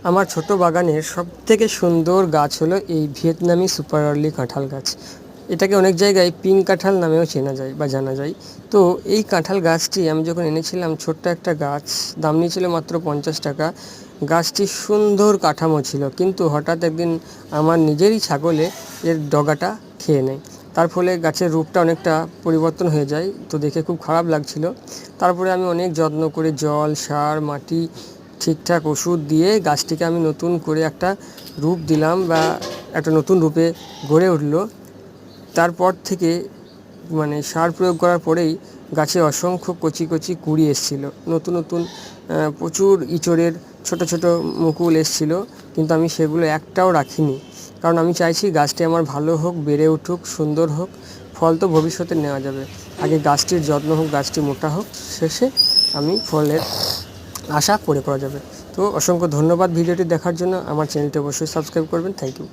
আমার ছোট বাগানের সবথেকে সুন্দর গাছ হলো এই ভিয়েতনামি সুপার আর্লি কাঁঠাল গাছ। এটাকে অনেক জায়গায় পিঙ্ক কাঁঠাল নামেও চেনা যায় বা জানা যায়। তো এই কাঁঠাল গাছটি আমি যখন এনেছিলাম, ছোট্ট একটা গাছ, দাম নিয়েছিল মাত্র 50 টাকা। গাছটি সুন্দর কাঠামো ছিল, কিন্তু হঠাৎ একদিন আমার নিজেরই ছাগলে এর ডগাটা খেয়ে নেয়। তার ফলে গাছের রূপটা অনেকটা পরিবর্তন হয়ে যায়, তো দেখে খুব খারাপ লাগছিল। তারপরে আমি অনেক যত্ন করে জল, সার, মাটি, ঠিকঠাক ওষুধ দিয়ে গাছটিকে আমি নতুন করে একটা রূপ দিলাম বা একটা নতুন রূপে গড়ে উঠলো। তারপর থেকে সার প্রয়োগ করার পরেই গাছে অসংখ্য কচি কচি কুঁড়ি এসেছিলো, নতুন নতুন প্রচুর ইঁচড়ের ছোট ছোট মুকুল এসেছিলো, কিন্তু আমি সেগুলো একটাও রাখিনি, কারণ আমি চাইছি গাছটি আমার ভালো হোক, বেড়ে উঠুক, সুন্দর হোক। ফল তো ভবিষ্যতে নেওয়া যাবে, আগে গাছটির যত্ন হোক, গাছটি মোটা হোক, শেষে আমি ফলের আশা করে করা যাবে। তো অসংখ্য ধন্যবাদ ভিডিওটি দেখার জন্য। আমার চ্যানেলটি অবশ্যই সাবস্ক্রাইব করবেন। Thank you.